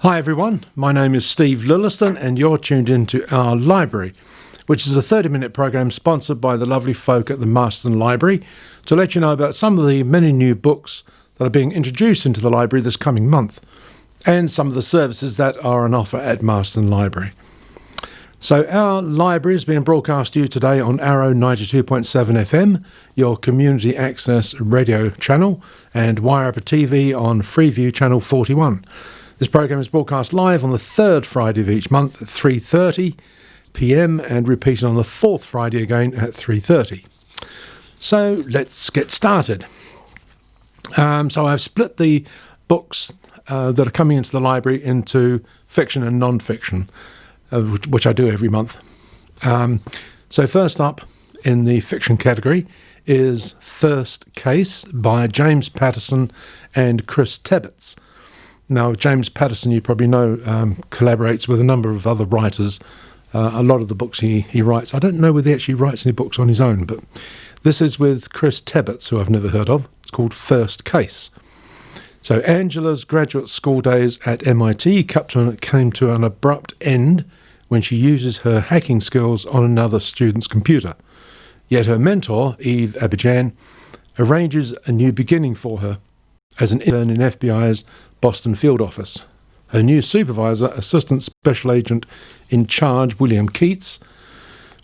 Hi everyone, my name is Steve Lillyston and you're tuned into Our Library, which is a 30-minute program sponsored by the lovely folk at the Masterton Library to let you know about some of the many new books that are being introduced into the library this coming month and some of the services that are on offer at Masterton Library. So Our Library is being broadcast to you today on Arrow 92.7 FM, your community access radio channel, and Wire Upper TV on Freeview channel 41. This program is broadcast live on the third Friday of each month at 3:30 p.m. and repeated on the fourth Friday again at 3:30. So let's get started. So I've split the books that are coming into the library into fiction and non-fiction, which I do every month. So first up in the fiction category is First Case by James Patterson and Chris Tebbets. Now, James Patterson, you probably know, collaborates with a number of other writers. A lot of the books he writes, I don't know whether he actually writes any books on his own, but this is with Chris Tebbets, who I've never heard of. It's called First Case. So Angela's graduate school days at MIT came to an abrupt end when she uses her hacking skills on another student's computer. Yet her mentor, Eve Abidjan, arranges a new beginning for her as an intern in FBI's Boston field office. Her new supervisor, Assistant Special Agent in Charge William Keats,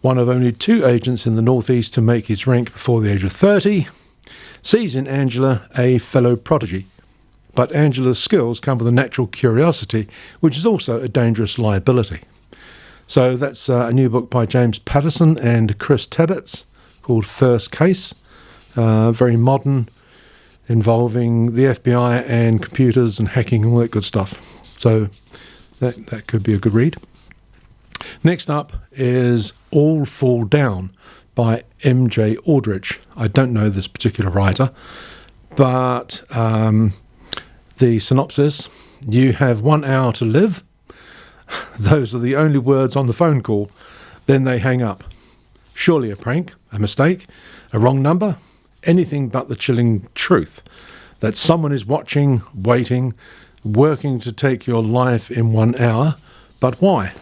one of only 2 agents in the Northeast to make his rank before the age of 30, sees in Angela a fellow prodigy. But Angela's skills come with a natural curiosity, which is also a dangerous liability. So that's a new book by James Patterson and Chris Tebbets called First Case, very modern, involving the FBI and computers and hacking and all that good stuff. So that could be a good read. Next up is All Fall Down by M.J. Aldrich. I don't know this particular writer, but the synopsis: you have 1 hour to live. Those are the only words on the phone call. Then they hang up. Surely a prank, a mistake, a wrong number. Anything but the chilling truth that someone is watching, waiting, working to take your life in 1 hour. But why?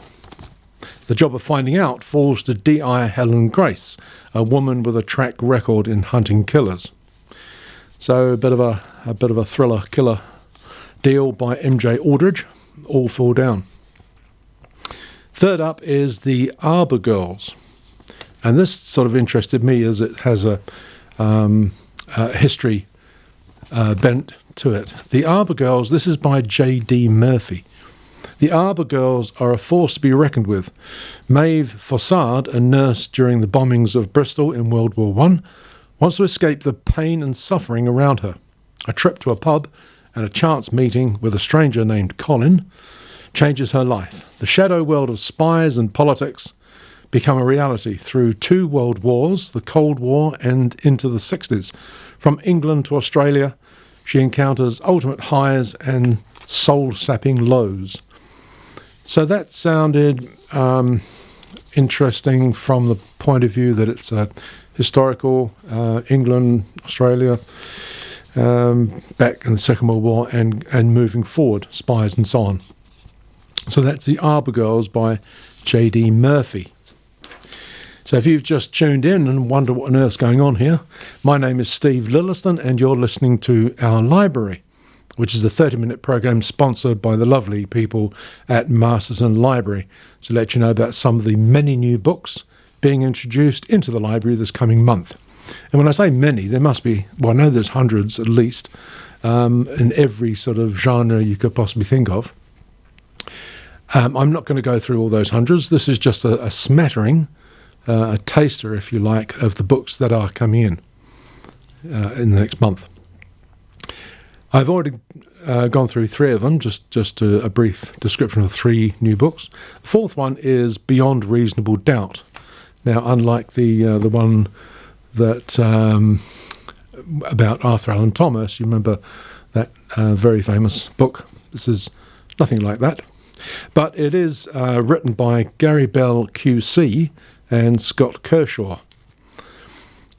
The job of finding out falls to D.I. Helen Grace, a woman with a track record in hunting killers. So a bit of a thriller killer deal by M.J. Aldrich. All Fall Down. Third up is The Arbor Girls, and this sort of interested me as it has a history bent to it. The Arbor Girls, this is by J.D. Murphy. The Arbor Girls are a force to be reckoned with. Maeve Fossard, a nurse during the bombings of Bristol in World War I, wants to escape the pain and suffering around her. A trip to a pub and a chance meeting with a stranger named Colin changes her life. The shadow world of spies and politics become a reality through 2 world wars, the Cold War and into the 60s. From England to Australia, she encounters ultimate highs and soul-sapping lows. So that sounded interesting from the point of view that it's a historical England, Australia, back in the Second World War and moving forward, spies and so on. So that's The Arbor Girls by J.D. Murphy. So if you've just tuned in and wonder what on earth's going on here, my name is Steve Lillyston and you're listening to Our Library, which is a 30-minute program sponsored by the lovely people at Masterton Library to let you know about some of the many new books being introduced into the library this coming month. And when I say many, there must be, well, I know there's hundreds at least, in every sort of genre you could possibly think of. I'm not going to go through all those hundreds. This is just a smattering, a taster, if you like, of the books that are coming in the next month. I've already gone through 3 of them, just a brief description of 3 new books. The 4th one is Beyond Reasonable Doubt. Now, unlike the one that about Arthur Allen Thomas, you remember that very famous book. This is nothing like that. But it is written by Gary Bell QC and Scott Kershaw.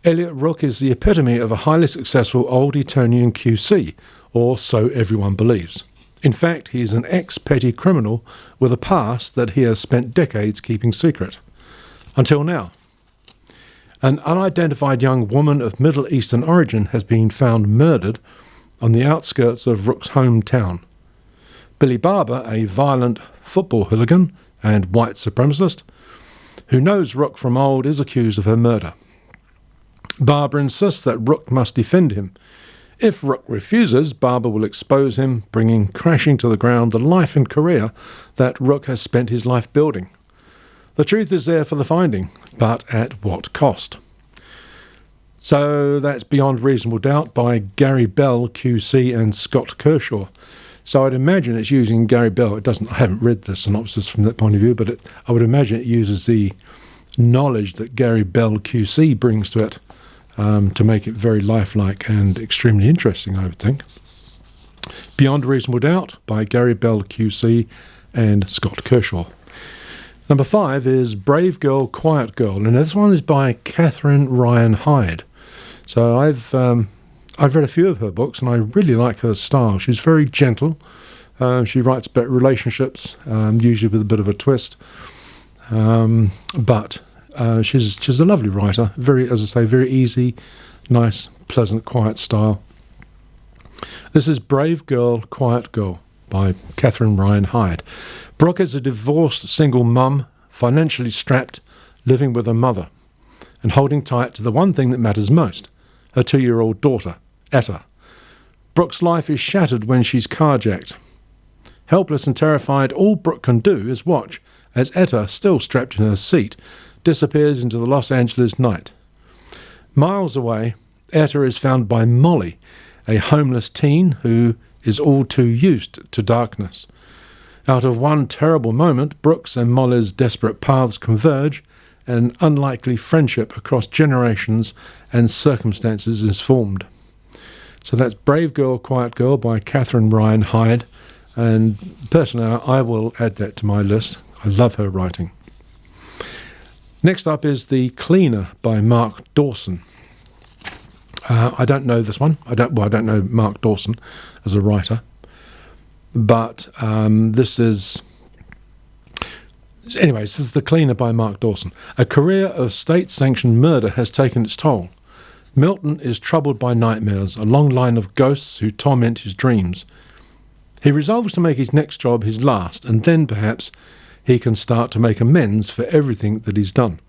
Elliot Rook is the epitome of a highly successful old Etonian QC, or so everyone believes. In fact, he is an ex-petty criminal with a past that he has spent decades keeping secret. Until now. An unidentified young woman of Middle Eastern origin has been found murdered on the outskirts of Rook's hometown. Billy Barber, a violent football hooligan and white supremacist, who knows Rook from old, is accused of her murder. Barber insists that Rook must defend him. If Rook refuses, Barber will expose him, bringing crashing to the ground the life and career that Rook has spent his life building. The truth is there for the finding, but at what cost? So that's Beyond Reasonable Doubt by Gary Bell, QC, and Scott Kershaw. So I'd imagine it's using Gary Bell. I haven't read the synopsis from that point of view, but I would imagine it uses the knowledge that Gary Bell, QC, brings to it to make it very lifelike and extremely interesting, I would think. Beyond Reasonable Doubt by Gary Bell, QC, and Scott Kershaw. Number 5 is Brave Girl, Quiet Girl, and this one is by Catherine Ryan Hyde. So I've read a few of her books, and I really like her style. She's very gentle. She writes about relationships, usually with a bit of a twist. But she's a lovely writer. Very, as I say, very easy, nice, pleasant, quiet style. This is Brave Girl, Quiet Girl by Catherine Ryan Hyde. Brooke is a divorced single mum, financially strapped, living with her mother, and holding tight to the one thing that matters most, her 2-year-old daughter, Etta. Brooke's life is shattered when she's carjacked. Helpless and terrified, all Brooke can do is watch as Etta, still strapped in her seat, disappears into the Los Angeles night. Miles away, Etta is found by Molly, a homeless teen who is all too used to darkness. Out of one terrible moment, Brooks and Molly's desperate paths converge, and an unlikely friendship across generations and circumstances is formed. So that's Brave Girl, Quiet Girl by Catherine Ryan Hyde, and personally I will add that to my list. I love her writing. Next up is The Cleaner by Mark Dawson. I don't know this one. I don't know Mark Dawson as a writer. But this is The Cleaner by Mark Dawson. A career of state-sanctioned murder has taken its toll. Milton is troubled by nightmares, a long line of ghosts who torment his dreams. He resolves to make his next job his last, and then perhaps he can start to make amends for everything that he's done.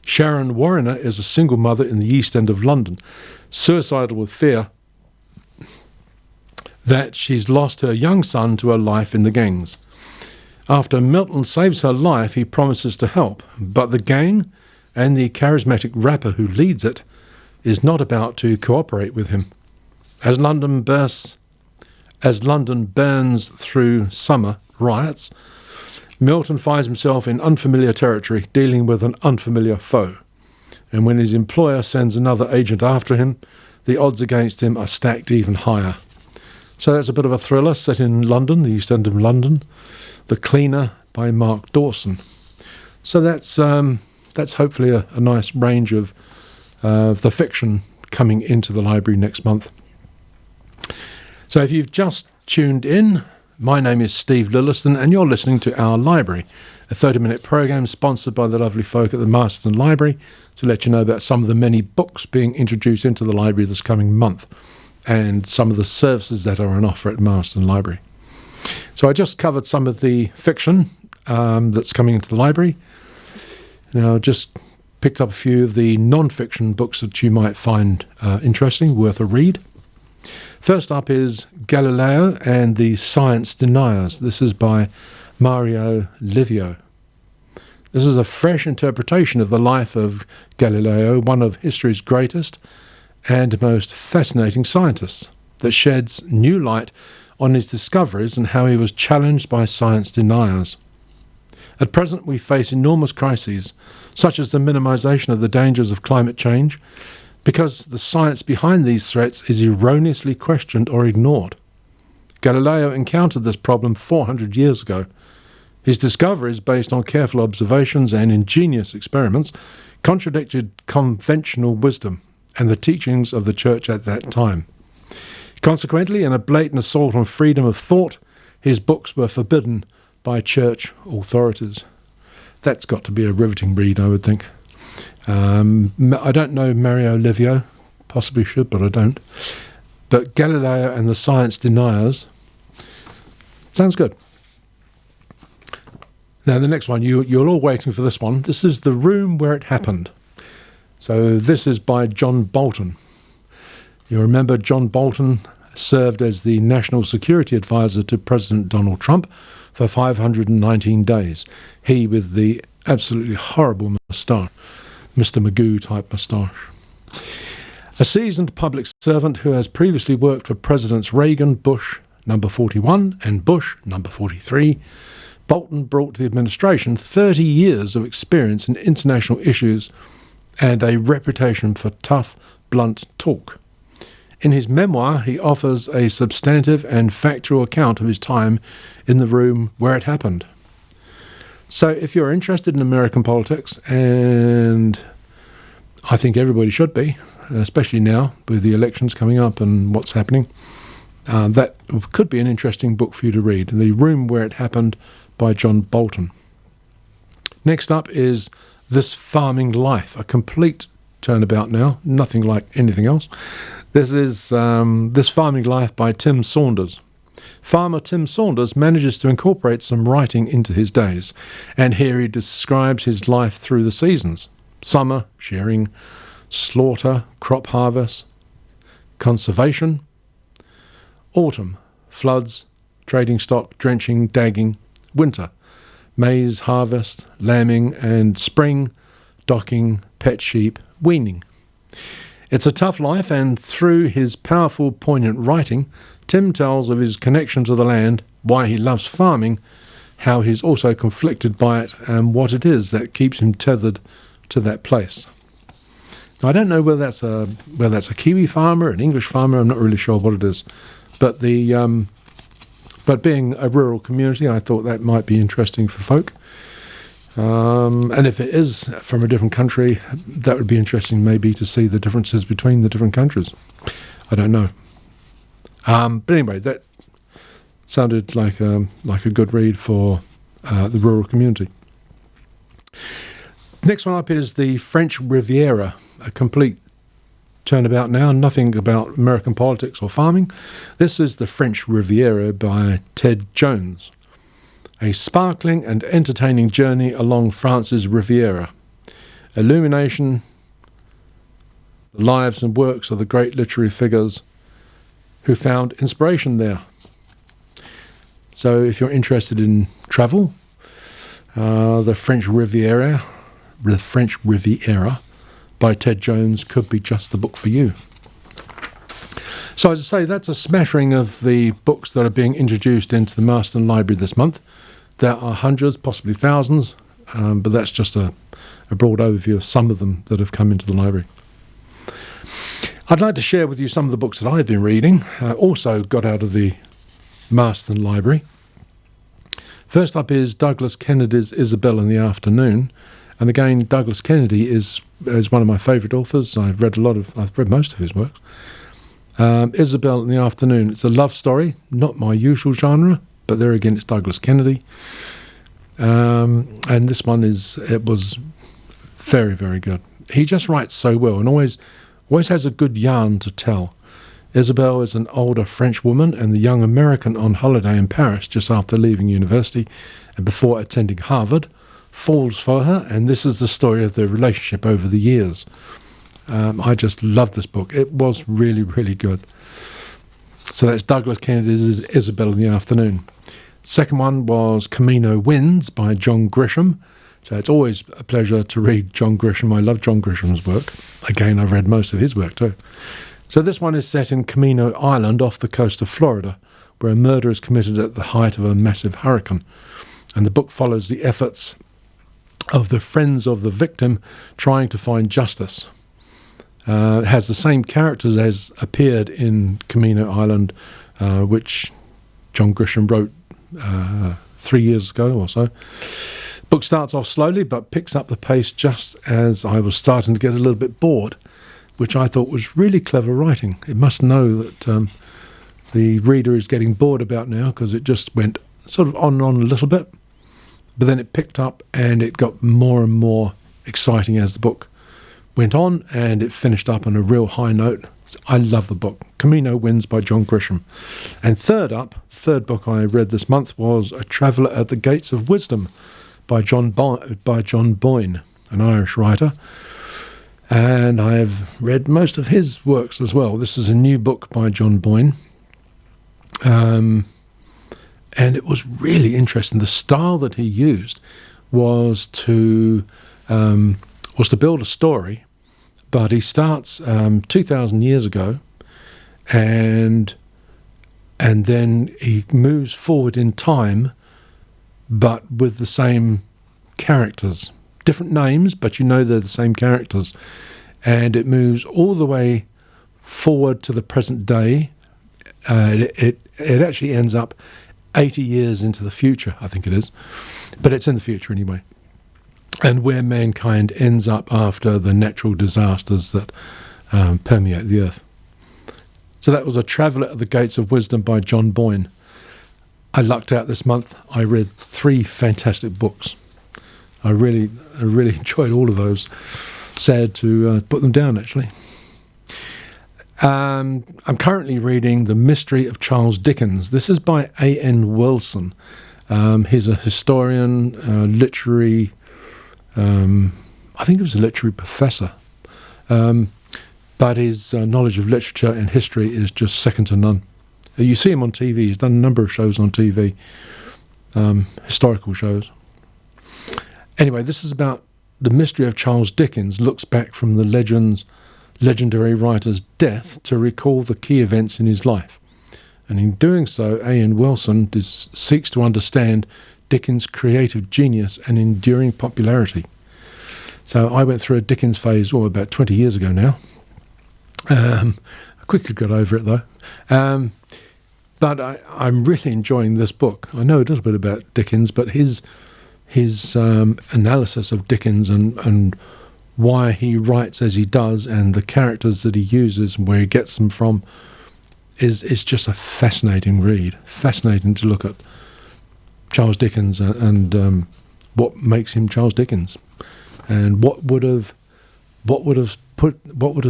Sharon Warriner is a single mother in the East End of London, suicidal with fear that she's lost her young son to a life in the gangs. After Milton saves her life, he promises to help, but the gang and the charismatic rapper who leads it is not about to cooperate with him. As London burns through summer riots, Milton finds himself in unfamiliar territory, dealing with an unfamiliar foe. And when his employer sends another agent after him, the odds against him are stacked even higher. So that's a bit of a thriller set in London, the East End of London. The Cleaner by Mark Dawson. So that's hopefully a nice range of the fiction coming into the library next month. So if you've just tuned in, my name is Steve Lillyston, and you're listening to Our Library, a 30-minute program sponsored by the lovely folk at the Masterton Library to let you know about some of the many books being introduced into the library this coming month and some of the services that are on offer at Masterton Library. So I just covered some of the fiction that's coming into the library. Now, just picked up a few of the non-fiction books that you might find interesting, worth a read. First up is Galileo and the Science Deniers. This is by Mario Livio. This is a fresh interpretation of the life of Galileo, one of history's greatest and most fascinating scientists, that sheds new light on his discoveries and how he was challenged by science deniers. At present, we face enormous crises, such as the minimization of the dangers of climate change, because the science behind these threats is erroneously questioned or ignored. Galileo encountered this problem 400 years ago. His discoveries, based on careful observations and ingenious experiments, contradicted conventional wisdom and the teachings of the Church at that time. Consequently, in a blatant assault on freedom of thought, his books were forbidden by church authorities. That's got to be a riveting read, I would think. I don't know Mario Livio, possibly should, but I don't. But Galileo and the Science Deniers sounds good. Now, the next one, you're all waiting for this one. This is The Room Where It Happened. So this is by John Bolton. You remember John Bolton served as the National Security Advisor to President Donald Trump for 519 days. He with the absolutely horrible moustache, Mr. Magoo type moustache. A seasoned public servant who has previously worked for Presidents Reagan, Bush, number 41, and Bush, number 43, Bolton brought to the administration 30 years of experience in international issues and a reputation for tough, blunt talk. In his memoir, he offers a substantive and factual account of his time in the room where it happened. So if you're interested in American politics, and I think everybody should be, especially now with the elections coming up and what's happening, that could be an interesting book for you to read. The Room Where It Happened by John Bolton. Next up is This Farming Life, a complete turnabout now, nothing like anything else. This is This Farming Life by Tim Saunders. Farmer Tim Saunders manages to incorporate some writing into his days, and here he describes his life through the seasons: summer, shearing, slaughter, crop harvest, conservation, autumn, floods, trading stock, drenching, dagging, winter, maize harvest, lambing, and spring, docking, pet sheep, weaning. It's a tough life, and through his powerful, poignant writing, Tim tells of his connection to the land, why he loves farming, how he's also conflicted by it, and what it is that keeps him tethered to that place. Now, I don't know whether that's a Kiwi farmer, an English farmer. I'm not really sure what it is, but but being a rural community, I thought that might be interesting for folk. And if it is from a different country, that would be interesting maybe to see the differences between the different countries. I don't know. But anyway, that sounded like a good read for the rural community. Next one up is the French Riviera, a complete turnabout now, nothing about American politics or farming. This is the French Riviera by Ted Jones. A sparkling and entertaining journey along France's Riviera. Illumination, the lives and works of the great literary figures who found inspiration there. So if you're interested in travel, the French Riviera by Ted Jones could be just the book for you. So as I say, that's a smattering of the books that are being introduced into the Masterton Library this month. There are hundreds, possibly thousands, but that's just a broad overview of some of them that have come into the library. I'd like to share with you some of the books that I've been reading, also got out of the Masterton Library. First up is Douglas Kennedy's Isabelle in the Afternoon. And again, Douglas Kennedy is one of my favourite authors. I've read most of his work. Isabelle in the Afternoon. It's a love story, not my usual genre, but there again, it's Douglas Kennedy. And this one was very, very good. He just writes so well and always has a good yarn to tell. Isabelle is an older French woman and the young American on holiday in Paris just after leaving university and before attending Harvard falls for her, and this is the story of their relationship over the years. I just love this book. It was really, really good. So that's Douglas Kennedy's Isabelle in the Afternoon. Second one was Camino Winds by John Grisham. So it's always a pleasure to read John Grisham. I love John Grisham's work. Again, I've read most of his work too. So this one is set in Camino Island off the coast of Florida, where a murder is committed at the height of a massive hurricane. And the book follows the efforts of the friends of the victim trying to find justice. It has the same characters as appeared in Camino Island, which John Grisham wrote 3 years ago or so. Book starts off slowly but picks up the pace just as I was starting to get a little bit bored, which I thought was really clever writing. It must know that the reader is getting bored about now, because it just went sort of on and on a little bit, but then it picked up and it got more and more exciting as the book went on, and it finished up on a real high note. I love the book. Camino Wins by John Grisham. And third book I read this month was A Traveller at the Gates of Wisdom by John Boyne, an Irish writer. And I have read most of his works as well. This is a new book by John Boyne. And it was really interesting. The style that he used was to build a story, but he starts 2,000 years ago, and then he moves forward in time, but with the same characters. Different names, but you know they're the same characters. And it moves all the way forward to the present day. It actually ends up 80 years into the future, I think it is. But it's in the future anyway. And where mankind ends up after the natural disasters that permeate the earth. So that was A Traveller at the Gates of Wisdom by John Boyne. I lucked out this month. I read 3 fantastic books. I really enjoyed all of those. Sad to put them down, actually. I'm currently reading The Mystery of Charles Dickens. This is by A.N. Wilson. He's a historian, literary... I think he was a literary professor. But his knowledge of literature and history is just second to none. You see him on TV. He's done a number of shows on TV, historical shows. Anyway, this is about the mystery of Charles Dickens, looks back from the legendary writer's death to recall the key events in his life. And in doing so, A.N. Wilson seeks to understand Dickens' creative genius and enduring popularity. So I went through a Dickens phase, about 20 years ago now. I quickly got over it, though. But I'm really enjoying this book. I know a little bit about Dickens, but his analysis of Dickens and why he writes as he does, and the characters that he uses and where he gets them from, is just a fascinating read. Fascinating to look at Charles Dickens and what makes him Charles Dickens, and what would have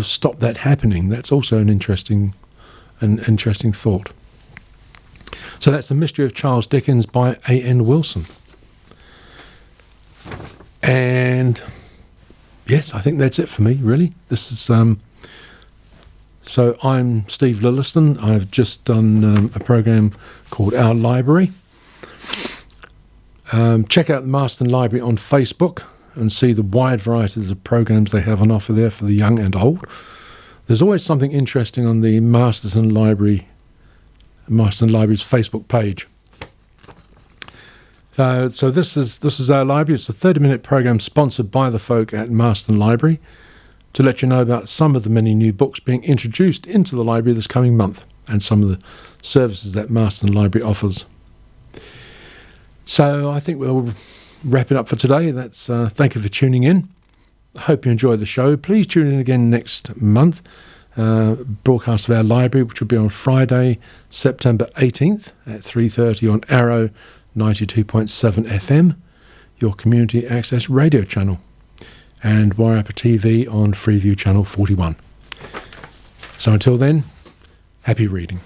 stopped that happening. That's also an interesting thought. So that's The Mystery of Charles Dickens by A.N. Wilson. And yes, I think that's it for me, really. This is so I'm Steve Lillyston. I've just done a program called Our Library. Check out the Masterton Library on Facebook and see the wide varieties of programs they have on offer there for the young and old. There's always something interesting on the Masterton Library's Facebook page. So this is Our Library. It's a 30-minute program sponsored by the folk at Masterton Library to let you know about some of the many new books being introduced into the library this coming month and some of the services that Masterton Library offers. So I think we'll wrap it up for today. That's thank you for tuning in. I hope you enjoyed the show. Please tune in again next month. Broadcast of Our Library, which will be on Friday, September 18th at 3:30 on Arrow 92.7 FM, your community access radio channel, and Wairarapa TV on Freeview channel 41. So until then, happy reading.